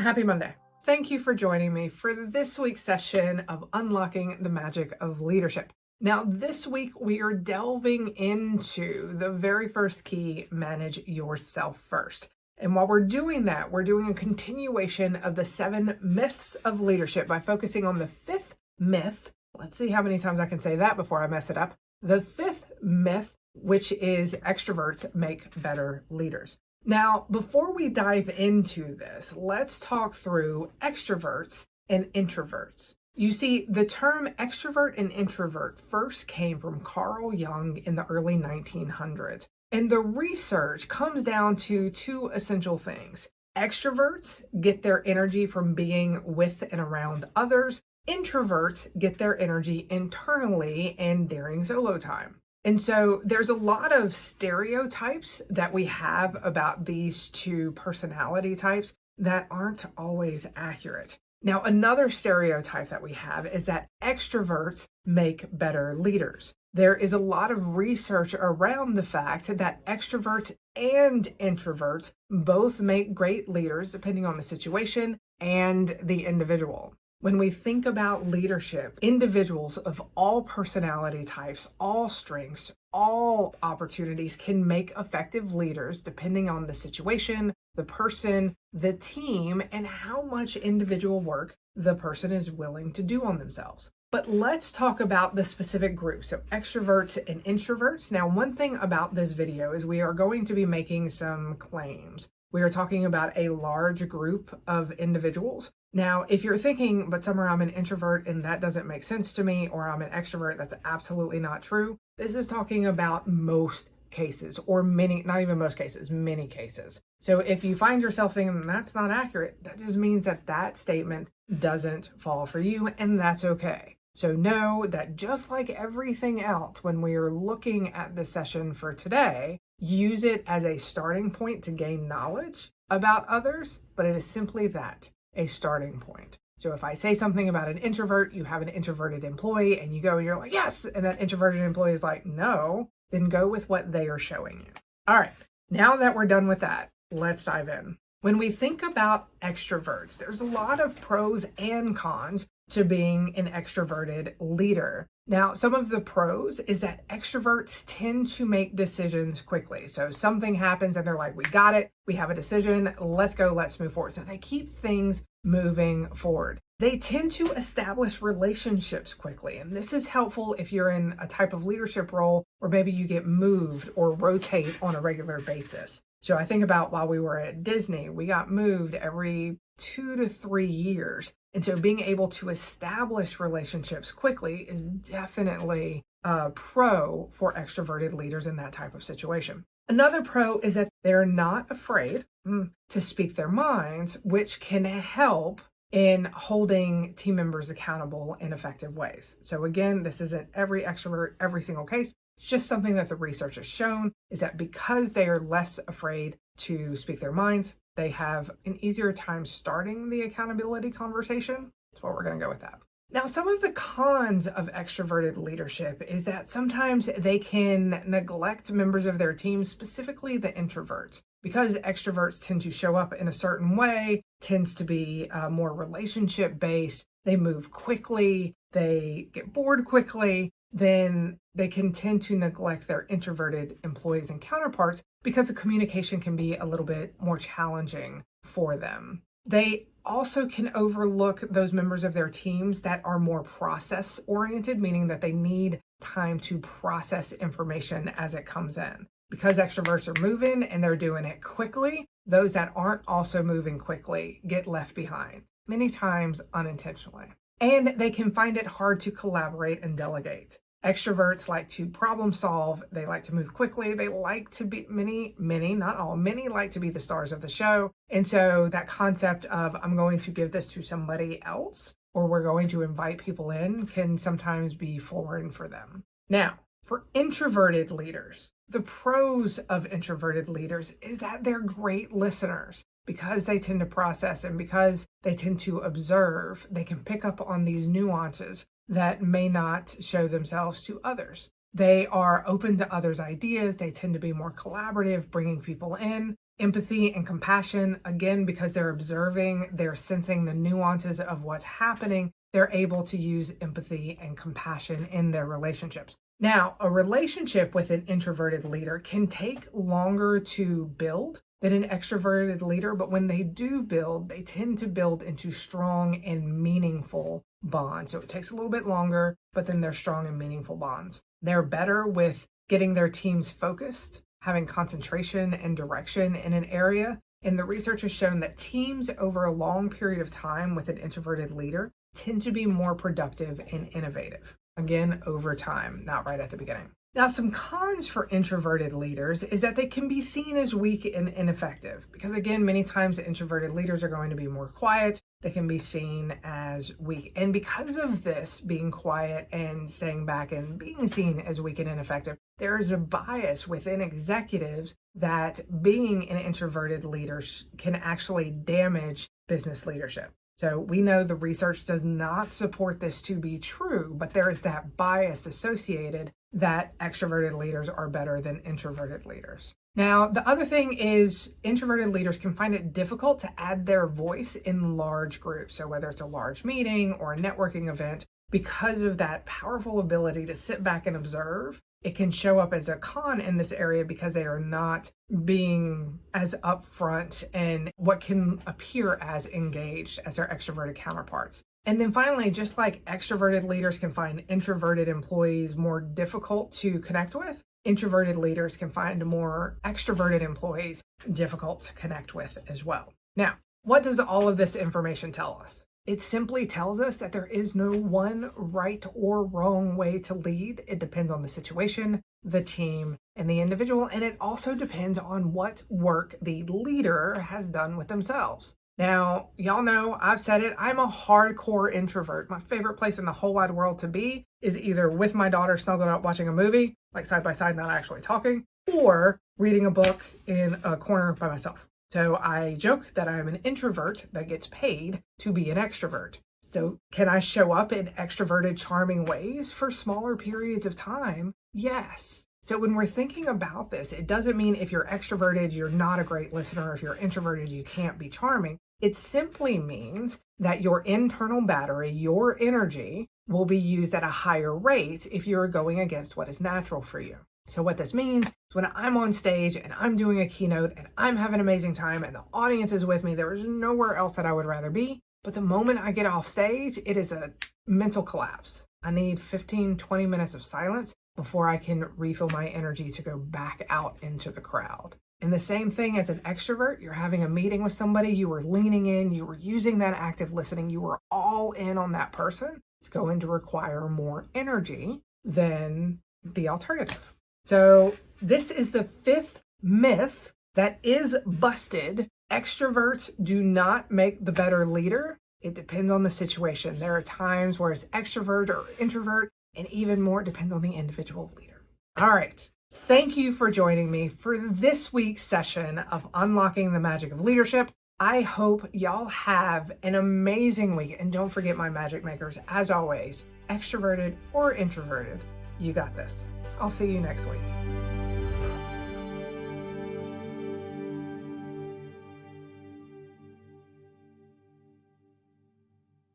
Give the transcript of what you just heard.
Happy Monday. Thank you for joining me for this week's session of Unlocking the Magic of Leadership. Now, this week we are delving into the very first key, manage yourself first. And while we're doing that, we're doing a continuation of the 7 myths of leadership by focusing on the 5th myth. Let's see how many times I can say that before I mess it up. The 5th myth, which is extroverts make better leaders. Now, before we dive into this, let's talk through extroverts and introverts. You see, the term extrovert and introvert first came from Carl Jung in the early 1900s. And the research comes down to 2 essential things. Extroverts get their energy from being with and around others. Introverts get their energy internally and during solo time. And so there's a lot of stereotypes that we have about these 2 personality types that aren't always accurate. Now, another stereotype that we have is that extroverts make better leaders. There is a lot of research around the fact that extroverts and introverts both make great leaders depending on the situation and the individual. When we think about leadership, individuals of all personality types, all strengths, all opportunities can make effective leaders depending on the situation, the person, the team, and how much individual work the person is willing to do on themselves. But let's talk about the specific groups, so extroverts and introverts. Now, one thing about this video is we are going to be making some claims. We are talking about a large group of individuals. Now, if you're thinking, but Summer, I'm an introvert and that doesn't make sense to me, or I'm an extrovert, that's absolutely not true. This is talking about most cases, or many, not even most cases, many cases. So if you find yourself thinking that's not accurate, that just means that that statement doesn't fall for you, and that's okay. So know that just like everything else, when we are looking at the session for today, use it as a starting point to gain knowledge about others, but it is simply that, a starting point. So if I say something about an introvert, you have an introverted employee and you go and you're like, yes, and that introverted employee is like, no, then go with what they are showing you. All right, now that we're done with that, let's dive in. When we think about extroverts, there's a lot of pros and cons to being an extroverted leader. Now, some of the pros is that extroverts tend to make decisions quickly. So something happens and they're like, we got it, we have a decision, let's go, let's move forward. So they keep things moving forward. They tend to establish relationships quickly. And this is helpful if you're in a type of leadership role where maybe you get moved or rotate on a regular basis. So I think about while we were at Disney, we got moved every 2 to 3 years. And so being able to establish relationships quickly is definitely a pro for extroverted leaders in that type of situation. Another pro is that they're not afraid to speak their minds, which can help in holding team members accountable in effective ways. So again, this isn't every extrovert, every single case. It's just something that the research has shown is that because they are less afraid to speak their minds, they have an easier time starting the accountability conversation. That's why we're going to go with that. Now, some of the cons of extroverted leadership is that sometimes they can neglect members of their team, specifically the introverts. Because extroverts tend to show up in a certain way, tends to be more relationship-based, they move quickly, they get bored quickly, then they can tend to neglect their introverted employees and counterparts because the communication can be a little bit more challenging for them. They also can overlook those members of their teams that are more process-oriented, meaning that they need time to process information as it comes in. Because extroverts are moving and they're doing it quickly, those that aren't also moving quickly get left behind, many times unintentionally. And they can find it hard to collaborate and delegate. Extroverts like to problem solve. They like to move quickly. They like to be, many, not all, many like to be the stars of the show. And so that concept of I'm going to give this to somebody else or we're going to invite people in can sometimes be foreign for them. Now, for introverted leaders, the pros of introverted leaders is that they're great listeners. Because they tend to process and because they tend to observe, they can pick up on these nuances that may not show themselves to others. They are open to others' ideas. They tend to be more collaborative, bringing people in. Empathy and compassion, again, because they're observing, they're sensing the nuances of what's happening, they're able to use empathy and compassion in their relationships. Now, a relationship with an introverted leader can take longer to build than an extroverted leader, but when they do build, they tend to build into strong and meaningful bonds. So it takes a little bit longer, but then they're strong and meaningful bonds. They're better with getting their teams focused, having concentration and direction in an area. And the research has shown that teams over a long period of time with an introverted leader tend to be more productive and innovative. Again, over time, not right at the beginning. Now, some cons for introverted leaders is that they can be seen as weak and ineffective because, again, many times introverted leaders are going to be more quiet. They can be seen as weak. And because of this, being quiet and staying back and being seen as weak and ineffective, there is a bias within executives that being an introverted leader can actually damage business leadership. So we know the research does not support this to be true, but there is that bias associated that extroverted leaders are better than introverted leaders. Now, the other thing is introverted leaders can find it difficult to add their voice in large groups. So whether it's a large meeting or a networking event, because of that powerful ability to sit back and observe, it can show up as a con in this area because they are not being as upfront and what can appear as engaged as their extroverted counterparts. And then finally, just like extroverted leaders can find introverted employees more difficult to connect with, introverted leaders can find more extroverted employees difficult to connect with as well. Now, what does all of this information tell us? It simply tells us that there is no one right or wrong way to lead. It depends on the situation, the team, and the individual, and it also depends on what work the leader has done with themselves. Now, y'all know, I've said it, I'm a hardcore introvert. My favorite place in the whole wide world to be is either with my daughter snuggled up watching a movie, like side by side, not actually talking, or reading a book in a corner by myself. So I joke that I'm an introvert that gets paid to be an extrovert. So can I show up in extroverted, charming ways for smaller periods of time? Yes. So when we're thinking about this, it doesn't mean if you're extroverted, you're not a great listener. If you're introverted, you can't be charming. It simply means that your internal battery, your energy, will be used at a higher rate if you're going against what is natural for you. So what this means is when I'm on stage and I'm doing a keynote and I'm having an amazing time and the audience is with me, there is nowhere else that I would rather be. But the moment I get off stage, it is a mental collapse. I need 15, 20 minutes of silence before I can refill my energy to go back out into the crowd. And the same thing as an extrovert, you're having a meeting with somebody, you were leaning in, you were using that active listening, you were all in on that person. It's going to require more energy than the alternative. So this is the fifth myth that is busted. Extroverts do not make the better leader. It depends on the situation. There are times where it's extrovert or introvert, and even more, it depends on the individual leader. All right. Thank you for joining me for this week's session of Unlocking the Magic of Leadership. I hope y'all have an amazing week. And don't forget, my magic makers, as always, extroverted or introverted, you got this. I'll see you next week.